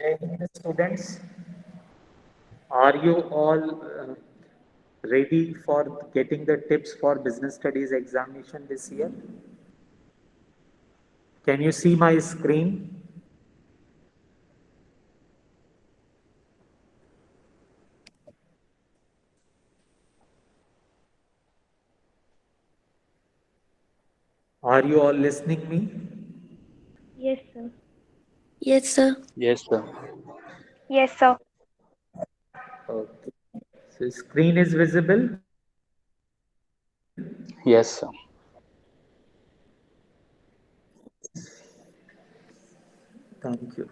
Hey, students, are you all ready for getting the tips for business studies examination this year? Can you see my screen? Are you all listening me? Yes, sir. Yes, sir. Yes, sir. Yes, sir. Okay. So screen is visible. Yes, sir. Thank you.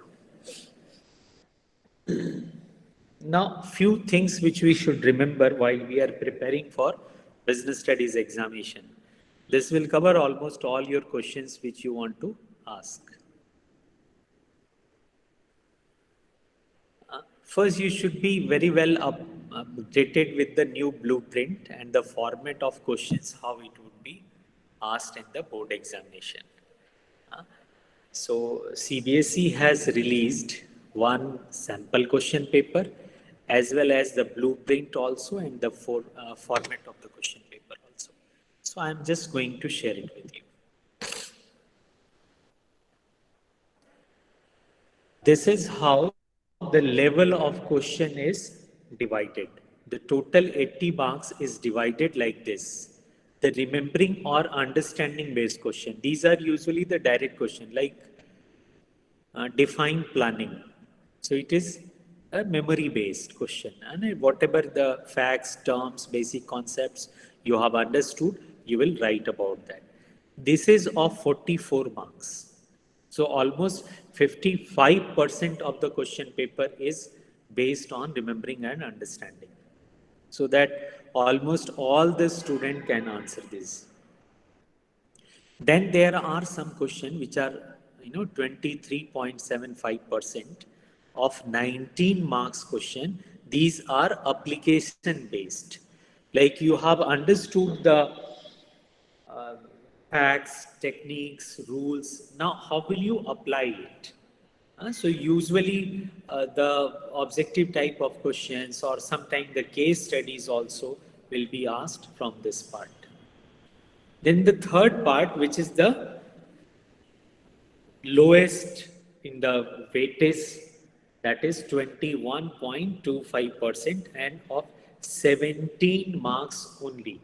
Now, few things which we should remember while we are preparing for business studies examination. This will cover almost all your questions which you want to ask. First, you should be very well updated with the new blueprint and the format of questions, how it would be asked in the board examination. Uh, So, CBSE has released one sample question paper as well as the blueprint also and the format of the question paper also. So, I'm just going to share it with you. This is how the level of question is divided. The total 80 marks is divided like this. The remembering or understanding based question. These are usually the direct question like define planning. So it is a memory based question. And whatever the facts, terms, basic concepts you have understood, you will write about that. This is of 44 marks. So almost 55% of the question paper is based on remembering and understanding. So that almost all the student can answer this. Then there are some questions which are 23.75% of 19 marks question. These are application based. Like you have understood the uh, facts, techniques, rules. Now, how will you apply it? So usually the objective type of questions or sometimes the case studies also will be asked from this part. Then the third part, which is the lowest in the weightage, that is 21.25% and of 17 marks only.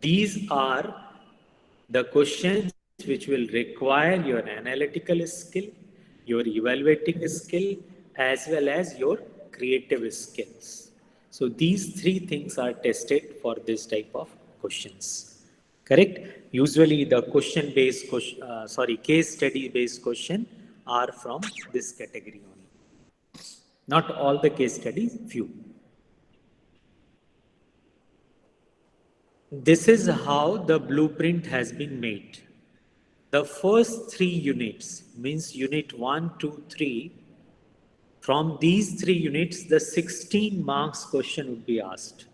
These are the questions which will require your analytical skill, your evaluating skill, as well as your creative skills. So these three things are tested for this type of questions. Correct? Usually the question based question, case study based question are from this category only. Not all the case studies, few. This is how the blueprint has been made. The first three units means unit 1, 2, 3. From these three units, the 16 marks question would be asked.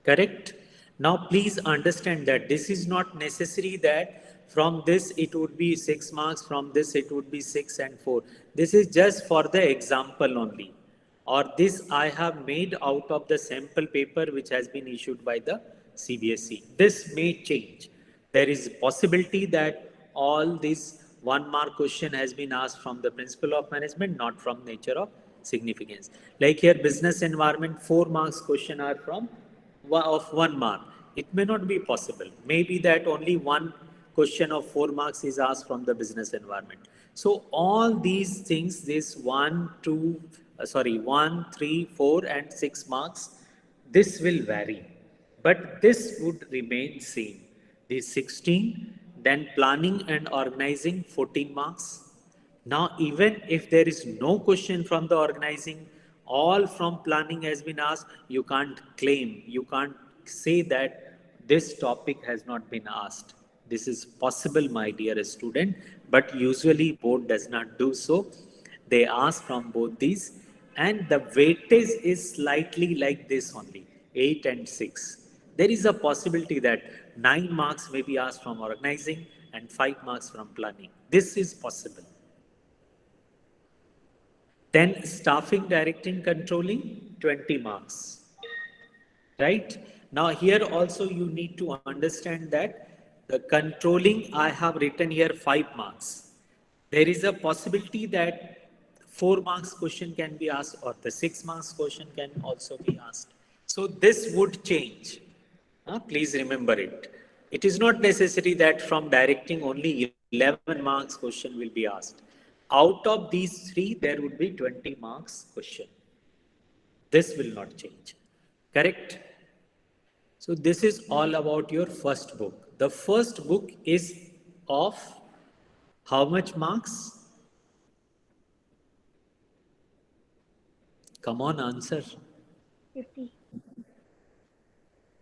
Correct? Now, please understand that this is not necessary that from this it would be 6 marks, from this it would be 6 and 4. This is just for the example only. Or this I have made out of the sample paper which has been issued by the CBSE. This may change. There is possibility that all this 1 mark question has been asked from the principle of management, not from nature of significance. Like here, business environment, 4 marks question are from of 1 mark. It may not be possible. Maybe that only one question of 4 marks is asked from the business environment. So all these things, this 1, 3, 4, and 6 marks, this will vary, but this would remain same. This 16, then planning and organizing 14 marks. Now, even if there is no question from the organizing, all from planning has been asked, you can't claim, you can't say that this topic has not been asked. This is possible, my dear student, but usually board does not do so. They ask from both these, and the weightage is slightly like this only, 8 and 6. There is a possibility that 9 marks may be asked from organizing and 5 marks from planning. This is possible. Then staffing, directing, controlling, 20 marks. Right? Now here also you need to understand that the controlling I have written here 5 marks. There is a possibility that 4 marks question can be asked or the 6 marks question can also be asked. So this would change. Please remember it. It is not necessary that from directing only 11 marks question will be asked. Out of these 3, there would be 20 marks question. This will not change. Correct? So this is all about your first book. The first book is of how much marks? Come on, answer. 50.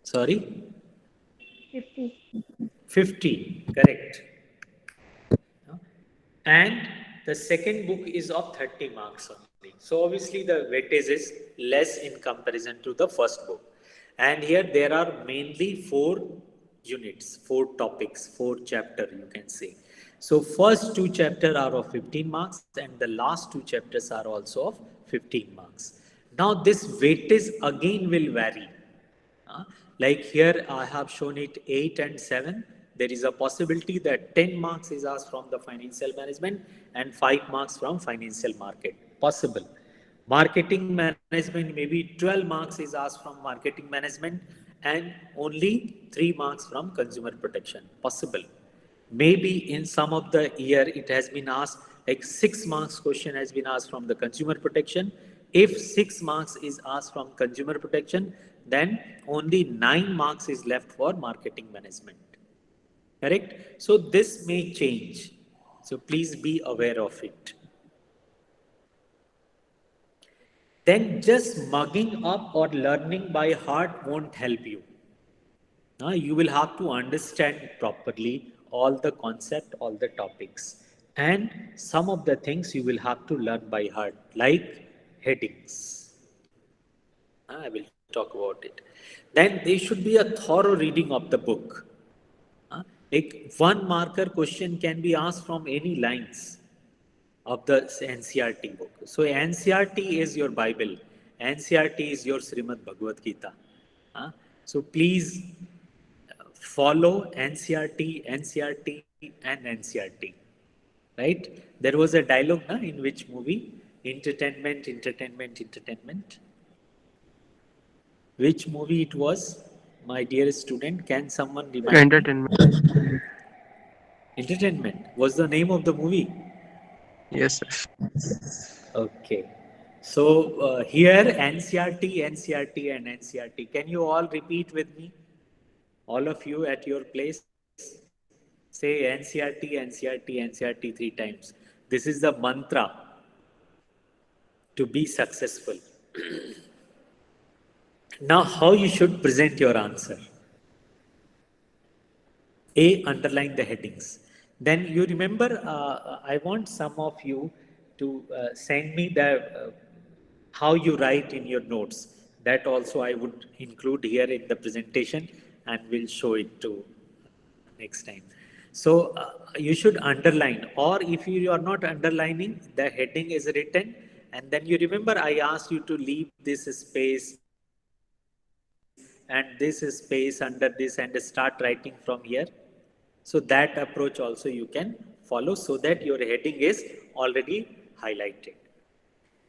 Sorry? 50. 50. Correct. And the second book is of 30 marks only. So obviously the weightage is less in comparison to the first book. And here there are mainly 4 units, 4 topics, 4 chapter you can say. So first 2 chapters are of 15 marks and the last 2 chapters are also of 15 marks. Now this weightage again will vary. Like here I have shown it 8 and 7. There is a possibility that 10 marks is asked from the financial management and 5 marks from financial market. Possible. Marketing management, maybe 12 marks is asked from marketing management and only 3 marks from consumer protection. Possible. Maybe in some of the year it has been asked like 6 marks question has been asked from the consumer protection. If 6 marks is asked from consumer protection, then only 9 marks is left for marketing management. Correct? So this may change. So please be aware of it. Then just mugging up or learning by heart won't help you. You will have to understand properly all the concept, all the topics. And some of the things you will have to learn by heart, like headings. I will talk about it. Then there should be a thorough reading of the book. Like 1 marker question can be asked from any lines of the NCRT book. So NCRT is your Bible. NCRT is your Srimad Bhagavad Gita. So please follow NCRT, NCRT and NCRT. Right? There was a dialogue in which movie? Entertainment, entertainment, entertainment. Which movie it was? My dear student, can someone remind me? Entertainment. Entertainment was the name of the movie. Yes, sir. Okay. So here NCRT, NCRT and NCRT. Can you all repeat with me? All of you at your place, say NCRT, NCRT, NCRT 3 times. This is the mantra to be successful. Now, how you should present your answer? A, underline the headings. Then you remember, I want some of you to send me the how you write in your notes. That also I would include here in the presentation and we'll show it to next time. So you should underline, or if you are not underlining, the heading is written, and then you remember I asked you to leave this space and this space under this and start writing from here. So that approach also you can follow so that your heading is already highlighted.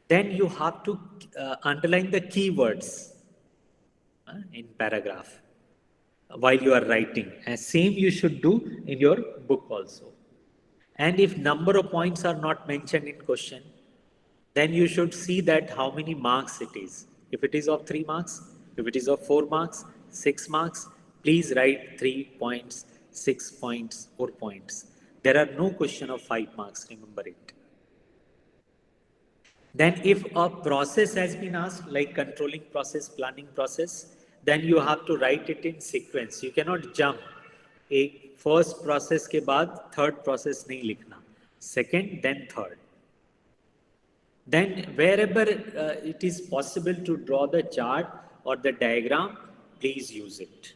Then you have to underline the keywords in paragraph while you are writing. And same you should do in your book also. And if number of points are not mentioned in question, then you should see that how many marks it is. If it is of 3 marks, if it is of 4 marks, 6 marks, please write 3 points, 6 points, 4 points. There are no question of 5 marks, remember it. Then if a process has been asked, like controlling process, planning process, then you have to write it in sequence. You cannot jump. एक first process के बाद third process नहीं लिखना. Second, then third. Then wherever it is possible to draw the chart or the diagram, please use it.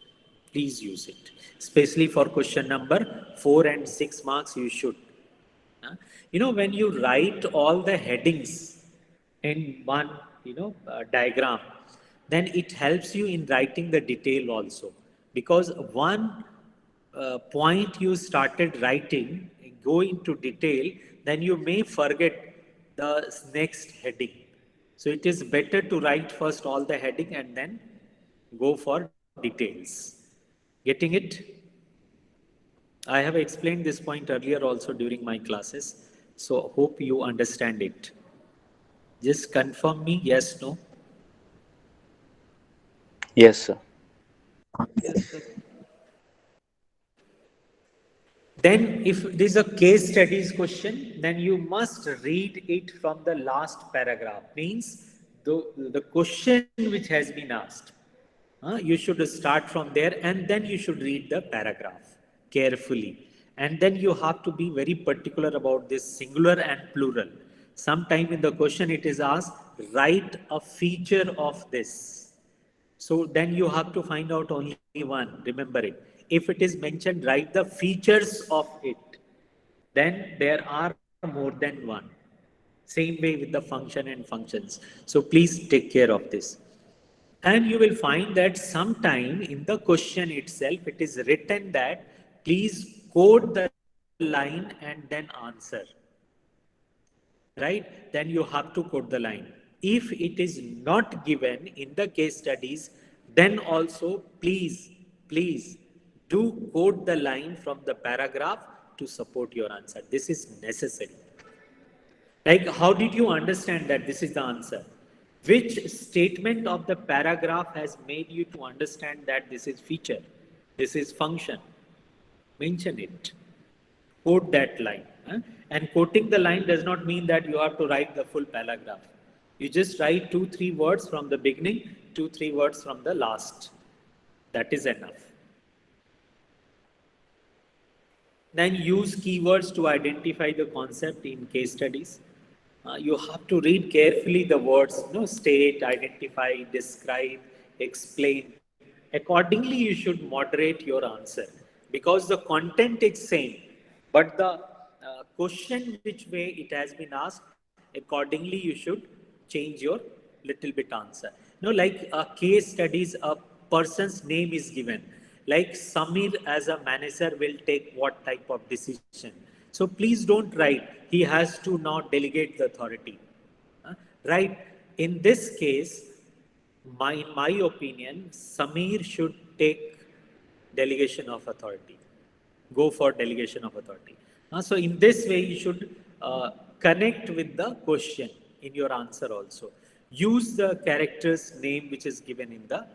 Please use it. Especially for question number 4 and 6 marks, you should. You know, when you write all the headings in one diagram, then it helps you in writing the detail also, because one point you started writing go into detail, then you may forget the next heading. So it is better to write first all the heading and then go for details. Getting it? I have explained this point earlier also during my classes, so hope you understand it. Just confirm me, yes, no. Yes, sir. Yes, sir. Then, if it is a case studies question, then you must read it from the last paragraph. Means the question which has been asked, you should start from there and then you should read the paragraph carefully. And then you have to be very particular about this singular and plural. Sometime in the question it is asked, write a feature of this. So then you have to find out only one. Remember it. If it is mentioned, write the features of it. Then there are more than one. Same way with the function and functions. So please take care of this. And you will find that sometime in the question itself, it is written that please code the line and then answer. Right? Then you have to quote the line. If it is not given in the case studies, then also please do quote the line from the paragraph to support your answer. This is necessary. Like, how did you understand that this is the answer? Which statement of the paragraph has made you to understand that this is feature, this is function? Mention it. Quote that line. And quoting the line does not mean that you have to write the full paragraph. You just write 2-3 words from the beginning, 2-3 words from the last. That is enough. Then use keywords to identify the concept in case studies. You have to read carefully the words, state, identify, describe, explain. Accordingly, you should moderate your answer because the content is same, but the question which way it has been asked, accordingly you should change your little bit answer. Like a case studies, a person's name is given. Like Samir as a manager will take what type of decision. So please don't write, he has to now delegate the authority. Right? In this case, in my opinion, Samir should take delegation of authority. Go for delegation of authority. So in this way, you should connect with the question in your answer also. Use the character's name which is given in the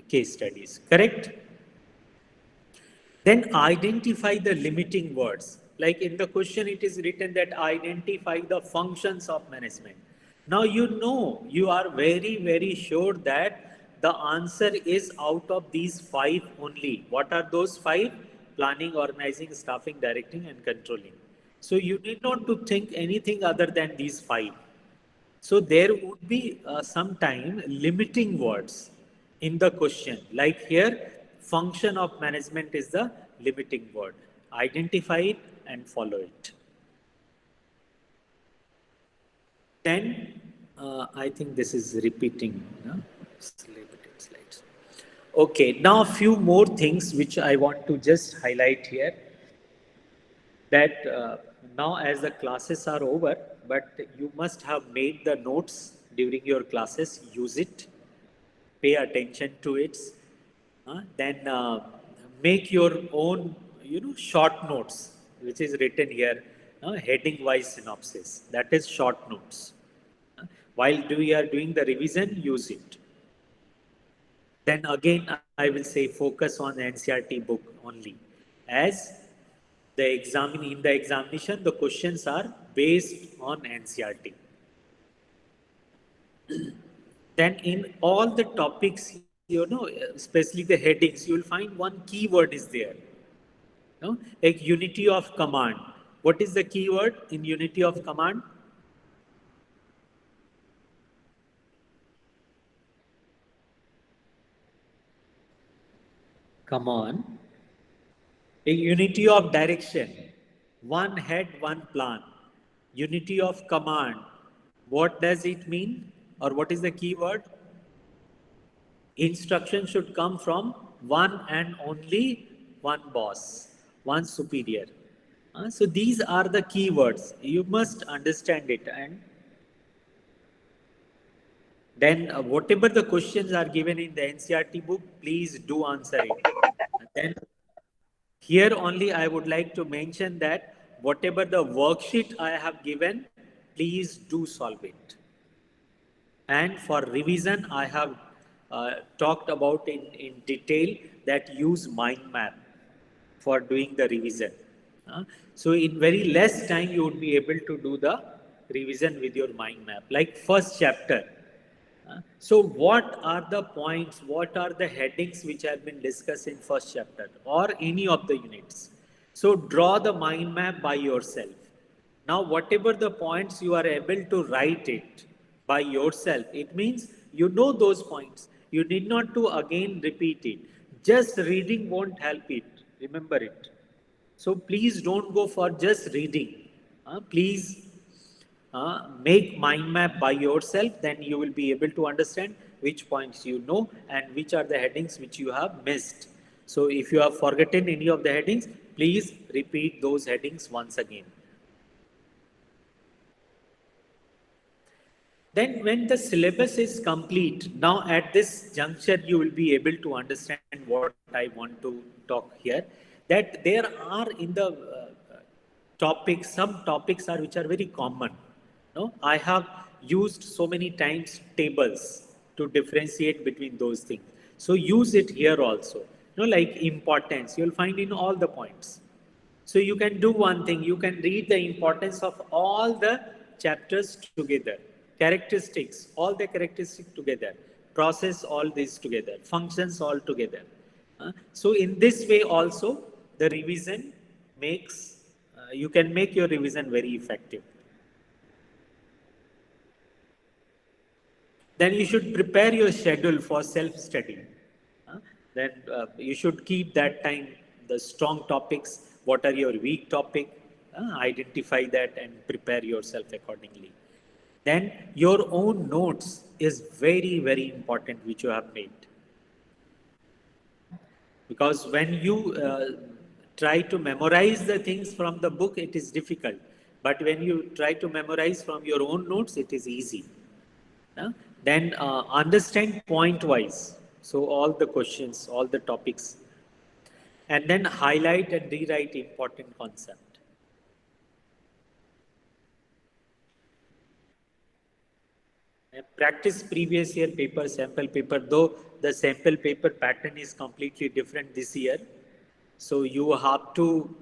case studies. Correct? Then identify the limiting words. Like in the question, it is written that identify the functions of management. Now you are very sure that the answer is out of these five only. What are those five? Planning, organizing, staffing, directing, and controlling. So you need not to think anything other than these five. So there would be sometime limiting words in the question. Like here, function of management is the limiting word. Identify it and follow it. Then, I think this is repeating. Limited slides. Okay, now a few more things which I want to just highlight here. That now as the classes are over, but you must have made the notes during your classes, use it, pay attention to it, then make your own, short notes, which is written here, heading wise synopsis, that is short notes. While you are doing the revision, use it. Then again, I will say focus on NCERT book only, as in the examination, the questions are based on NCERT. Then in all the topics, especially the headings, you will find one keyword is there. Like unity of command. What is the keyword in unity of command? Come on. A unity of direction. One head, one plan. Unity of command. What does it mean? Or what is the key word? Instruction should come from one and only one boss, one superior. So these are the key words. You must understand it. And then whatever the questions are given in the NCRT book, please do answer it. And then here only I would like to mention that whatever the worksheet I have given, please do solve it. And for revision, I have talked about in detail that use mind map for doing the revision. So in very less time, you would be able to do the revision with your mind map. Like first chapter. So what are the points, what are the headings which have been discussed in first chapter or any of the units? So draw the mind map by yourself. Now, whatever the points you are able to write it by yourself, it means you know those points. You need not to again repeat it. Just reading won't help it. Remember it. So please don't go for just reading. Please make mind map by yourself. Then you will be able to understand which points you know and which are the headings which you have missed. So if you have forgotten any of the headings, please repeat those headings once again. Then when the syllabus is complete, now at this juncture, you will be able to understand what I want to talk here, that there are in the topics, some topics are which are very common. No, I have used so many times tables to differentiate between those things. So use it here also. Like importance, you'll find in all the points. So you can do one thing, you can read the importance of all the chapters together. Characteristics, all the characteristics together. Process, all these together. Functions, all together. So in this way also, the revision makes, you can make your revision very effective. Then you should prepare your schedule for self-study. Then you should keep that time, the strong topics, what are your weak topic, identify that and prepare yourself accordingly. Then your own notes is very, very important, which you have made. Because when you try to memorize the things from the book, it is difficult. But when you try to memorize from your own notes, it is easy. Then understand point wise. So all the questions, all the topics. And then highlight and rewrite important concept. Practice previous year paper, sample paper, though the sample paper pattern is completely different this year. So you have to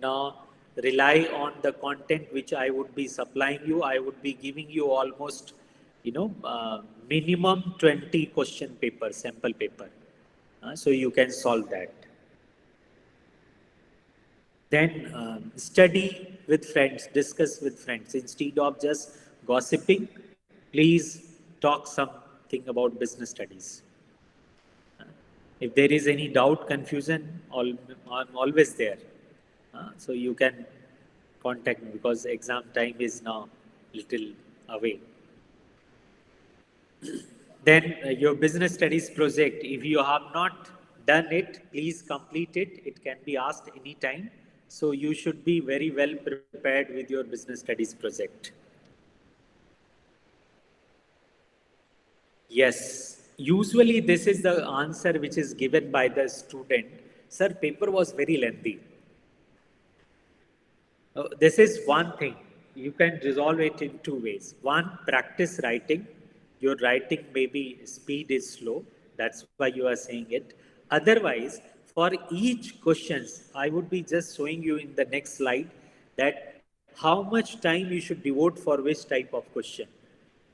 now rely on the content which I would be supplying you. I would be giving you almost, minimum 20 question paper, sample paper. So you can solve that. Then study with friends, discuss with friends. Instead of just gossiping, please talk something about business studies. If there is any doubt, confusion, I'm always there. So you can contact me because exam time is now little away. Then your business studies project, if you have not done it, please complete it. It can be asked anytime. So you should be very well prepared with your business studies project. Yes, usually this is the answer which is given by the student. Sir, paper was very lengthy. This is one thing. You can resolve it in two ways. One, practice writing. Your writing maybe speed is slow. That's why you are saying it. Otherwise, for each questions, I would be just showing you in the next slide that how much time you should devote for which type of question.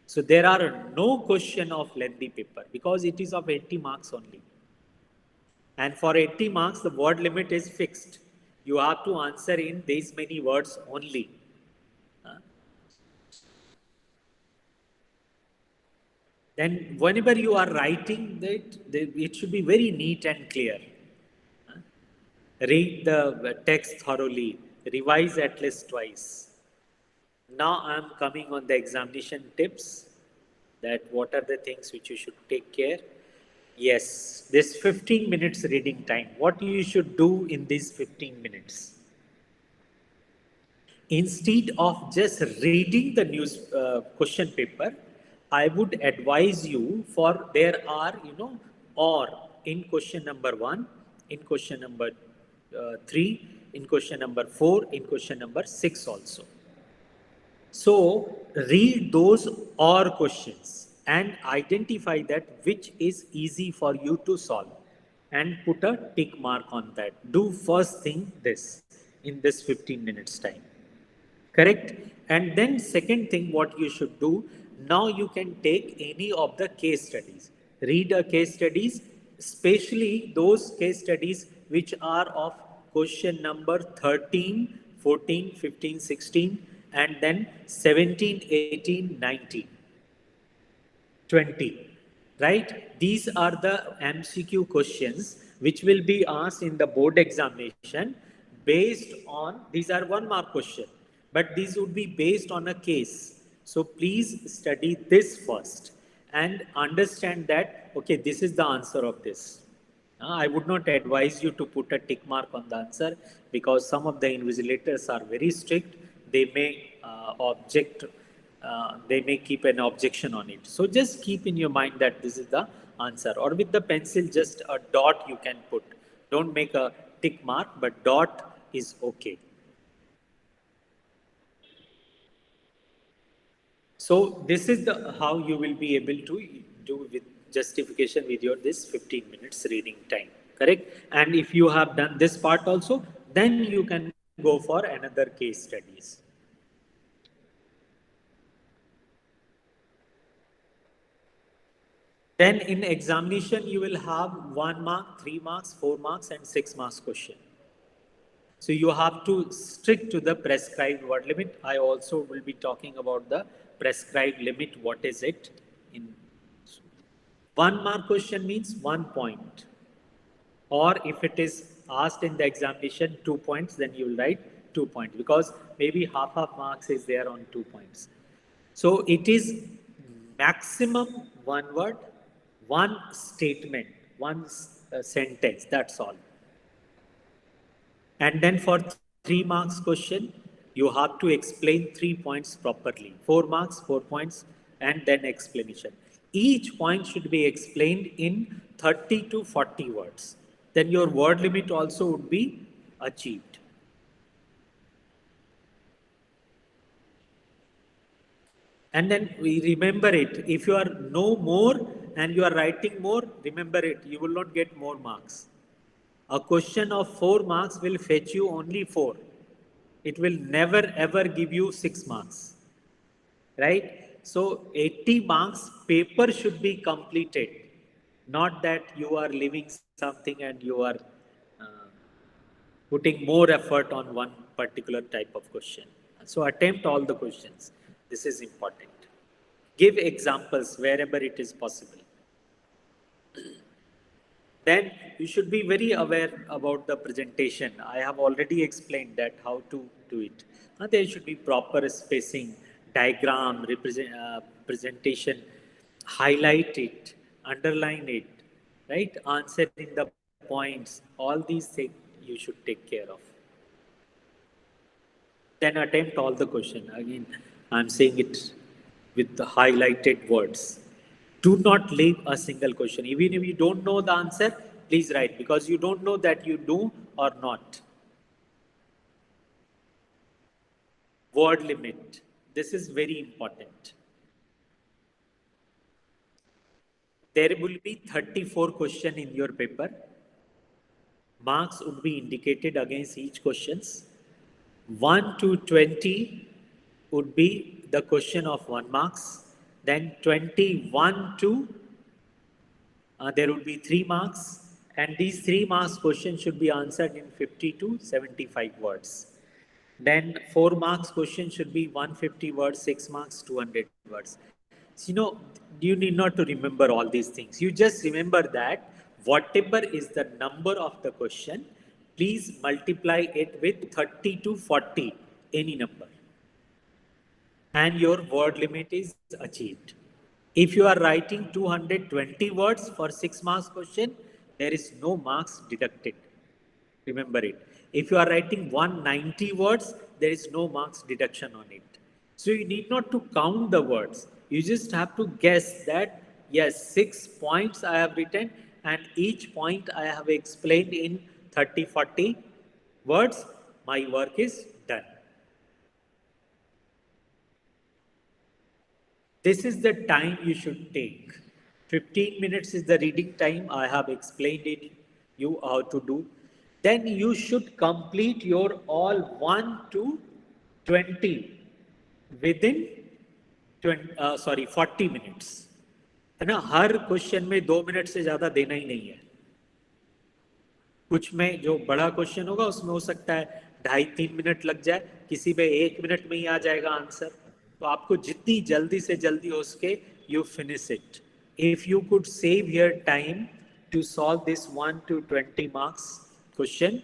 So there are no question of lengthy paper because it is of 80 marks only. And for 80 marks, the word limit is fixed. You have to answer in these many words only. Then whenever you are writing, it should be very neat and clear. Read the text thoroughly, revise at least twice. Now I'm coming on the examination tips, that what are the things which you should take care. Yes, this 15 minutes reading time, what you should do in these 15 minutes. Instead of just reading the news question paper, I would advise you, for there are, or in question number 1, in question number 3, in question number 4, in question number 6 also. So read those or questions and identify that which is easy for you to solve and put a tick mark on that. Do first thing this in this 15 minutes time. Correct? And then second thing what you should do, now you can take any of the case studies. Read a case studies, especially those case studies which are of question number 13, 14, 15, 16, and then 17, 18, 19. 20, right? These are the MCQ questions which will be asked in the board examination based on, these are 1 mark question, but these would be based on a case. So please study this first and understand that, okay, this is the answer of this. I would not advise you to put a tick mark on the answer, because some of the invigilators are very strict. They may they may keep an objection on it. So just keep in your mind that this is the answer. Or with the pencil, just a dot you can put. Don't make a tick mark, but dot is okay. So this is the how you will be able to do with justification with your this 15 minutes reading time. Correct? And if you have done this part also, then you can go for another case studies. Then in examination, you will have 1 mark, 3 marks, 4 marks, and 6 marks question. So you have to stick to the prescribed word limit. I also will be talking about the prescribed limit. What is it? In 1 mark question means 1 point. Or if it is asked in the examination 2 points, then you will write 2 points, because maybe half marks is there on 2 points. So it is maximum 1 word, 1 statement, 1 sentence, that's all. And then for 3 marks question, you have to explain 3 points properly. 4 marks, 4 points, and then explanation. Each point should be explained in 30 to 40 words. Then your word limit also would be achieved. And then we remember it. If you are know more and you are writing more, remember it. You will not get more marks. A question of 4 marks will fetch you only 4. It will never ever give you 6 marks. Right? So 80 marks paper should be completed. Not that you are leaving something and you are putting more effort on one particular type of question. So attempt all the questions. This is important. Give examples wherever it is possible. Then you should be very aware about the presentation. I have already explained that how to do it. There should be proper spacing, diagram, presentation, highlight it, underline it, right? Answering the points, all these things you should take care of. Then attempt all the question. Again, I'm saying it with the highlighted words. Do not leave a single question. Even if you don't know the answer, please write, because you don't know that you do or not. Word limit. This is very important. There will be 34 questions in your paper. Marks would be indicated against each questions. 1 to 20 would be the question of 1 marks. Then 21 to there would be 3 marks, and these 3 marks questions should be answered in 50 to 75 words. Then 4 marks question should be 150 words, 6 marks 200 words. So, you need not to remember all these things. You just remember that whatever is the number of the question, please multiply it with 30 to 40, any number. and your word limit is achieved. If you are writing 220 words for 6 marks question, there is no marks deducted. Remember it. If you are writing 190 words, there is no marks deduction on it. So you need not to count the words. You just have to guess that, yes, 6 points I have written and each point I have explained in 30, 40 words. My work is done. This is the time you should take. 15 minutes is the reading time. I have explained it you how to do. Then you should complete your all 1 to 20 within 40 minutes. है ना, हर question में 2 minute से ज्यादा देना ही नहीं है. कुछ में जो बड़ा क्वेश्चन होगा उसमें हो सकता है 2.5-3 मिनट लग जाए, किसी में 1 मिनट में ही आ जाएगा आंसर. तो आपको जितनी जल्दी से जल्दी हो सके you finish it. If you could save your time to solve this 1 to 20 marks question,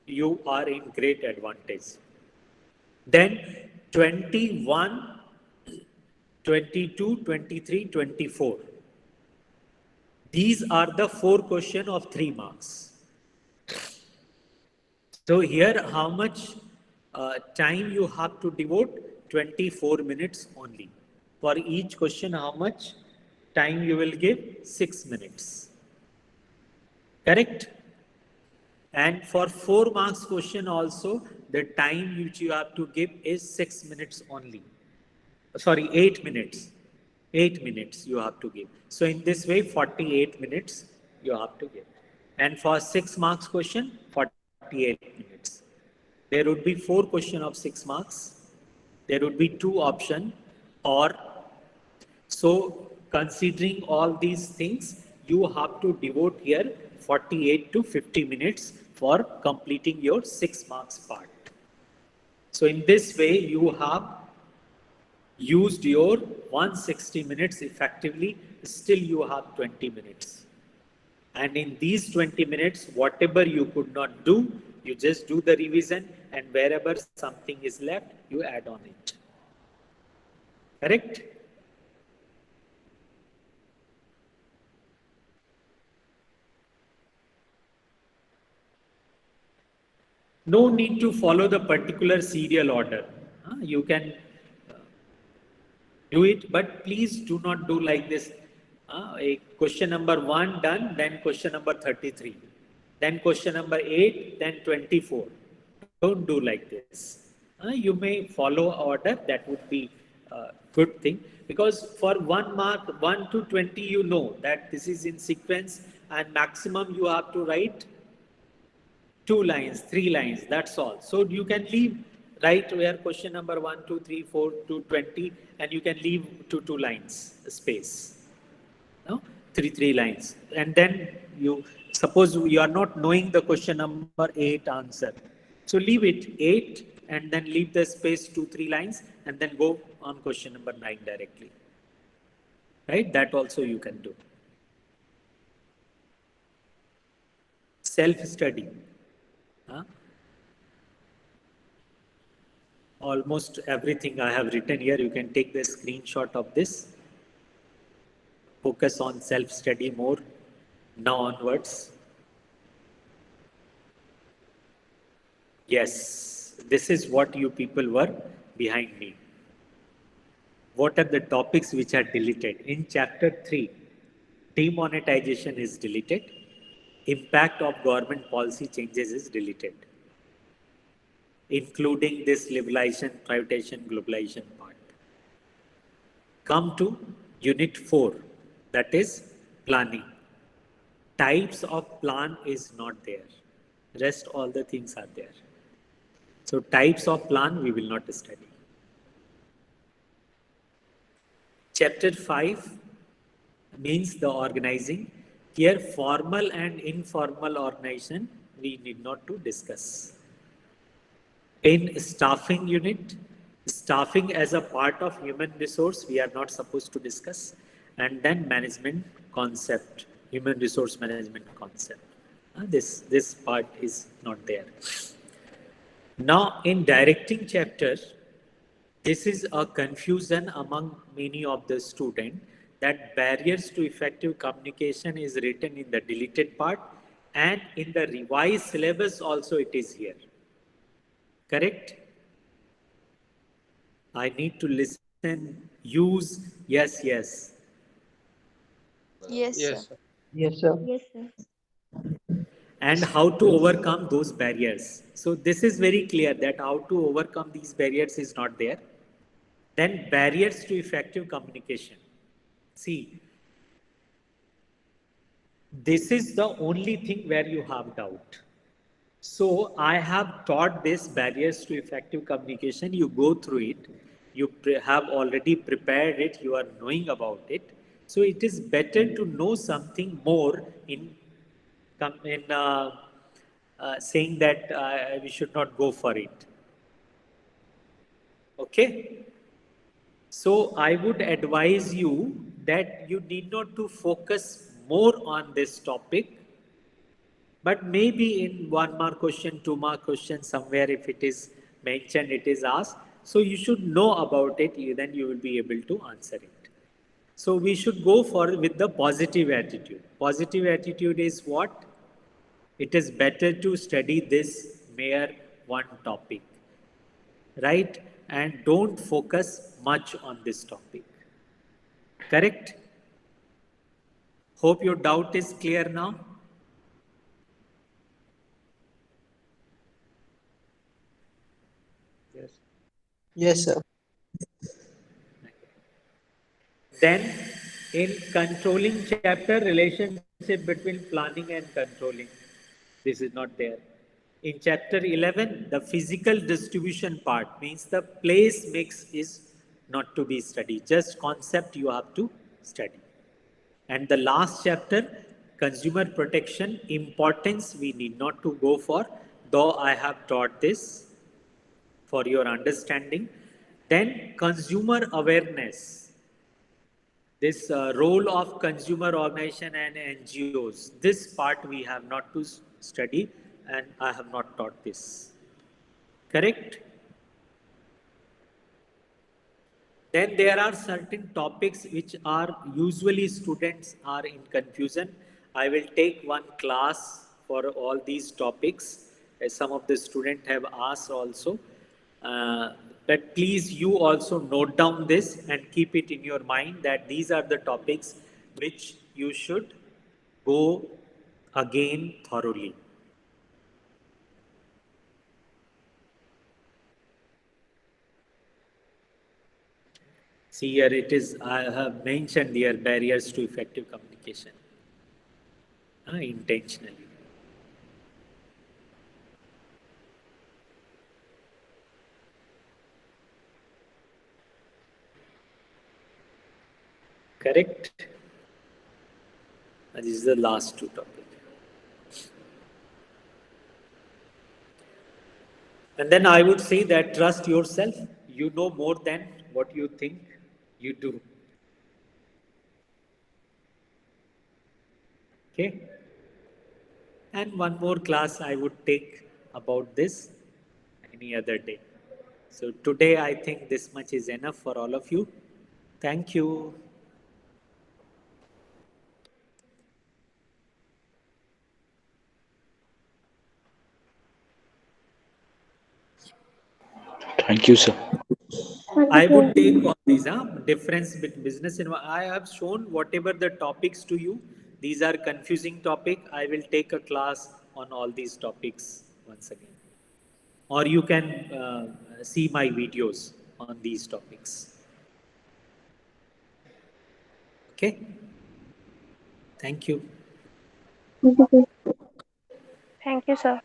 you are in great advantage. Then 21, 22, 23, 24. These are the 4 questions of 3 marks. So here how much time you have to devote? 24 minutes only. For each question, how much time you will give? 6 minutes. Correct? And for 4 marks question also, the time which you have to give is 6 minutes only. Sorry, 8 minutes. 8 minutes you have to give. So in this way, 48 minutes you have to give. And for 6 marks question, 48 minutes. There would be 4 questions of 6 marks. There would be 2 options, or so considering all these things, you have to devote here 48 to 50 minutes for completing your 6 marks part. So in this way, you have used your 160 minutes effectively. Still you have 20 minutes. And in these 20 minutes, whatever you could not do, you just do the revision, and wherever something is left, you add on it. Correct? No need to follow the particular serial order. You can do it, but please do not do like this. A question number 1 done, then question number 33, then question number 8, then 24. Don't do like this. You may follow order, that would be a good thing, because for 1 mark, 1 to 20, you know that this is in sequence, and maximum you have to write 2 lines, 3 lines, that's all. So you can leave, write where question number 1, 2, 3, 4 to 20, and you can leave 2 lines space. No? 3 lines. And then you, suppose you are not knowing the question number 8 answer. So leave it 8 and then leave the space 2-3 lines and then go on question number 9 directly. Right? That also you can do. Self-study. Almost everything I have written here, you can take the screenshot of this. Focus on self-study more now onwards. Yes, this is what you people were behind me. What are the topics which are deleted? In chapter 3, demonetization is deleted. Impact of government policy changes is deleted, including this liberalization, privatization, globalization part. Come to unit 4, that is planning. Types of plan is not there. Rest all the things are there. So types of plan we will not study. Chapter 5 means the organizing. Here formal and informal organization we need not to discuss. In staffing unit, staffing as a part of human resource we are not supposed to discuss. And then management concept, human resource management concept. This part is not there. Now in directing chapter, this is a confusion among many of the students that barriers to effective communication is written in the deleted part and in the revised syllabus also it is here. Correct? I need to listen, use, yes. Yes, sir. Yes, sir. Yes, sir. Yes, sir. And how to overcome those barriers. So this is very clear that how to overcome these barriers is not there. Then barriers to effective communication. See, this is the only thing where you have doubt. So I have taught this barriers to effective communication. You go through it. You have already prepared it. You are knowing about it. So it is better to know something more in saying that we should not go for it. Okay. So I would advise you that you need not to focus more on this topic, but maybe in 1 mark question, 2 mark question, somewhere if it is mentioned, it is asked. So you should know about it, then you will be able to answer it. So we should go for with the positive attitude. Positive attitude is what? It is better to study this mere one topic, right? And don't focus much on this topic. Correct? Hope your doubt is clear now. Yes. Yes, sir. Then, in controlling chapter, relationship between planning and controlling. This is not there. In chapter 11, the physical distribution part means the place mix is not to be studied. Just concept you have to study. And the last chapter, consumer protection, importance we need not to go for, though I have taught this for your understanding. Then consumer awareness, this role of consumer organization and NGOs. This part we have not to study and I have not taught this. Correct? Then there are certain topics which are usually students are in confusion. I will take one class for all these topics. Some of the students have asked also. But please you also note down this and keep it in your mind that these are the topics which you should go again thoroughly. See here it is, I have mentioned here barriers to effective communication. Intentionally. Correct? And this is the last two topics. And then I would say that trust yourself. You know more than what you think you do. Okay? And one more class I would take about this any other day. So today I think this much is enough for all of you. Thank you. Thank you, sir. Thank you, I sir. would take all these difference between business and I have shown whatever the topics to you. These are confusing topic. I will take a class on all these topics once again. Or you can see my videos on these topics. Okay. Thank you. Thank you, sir.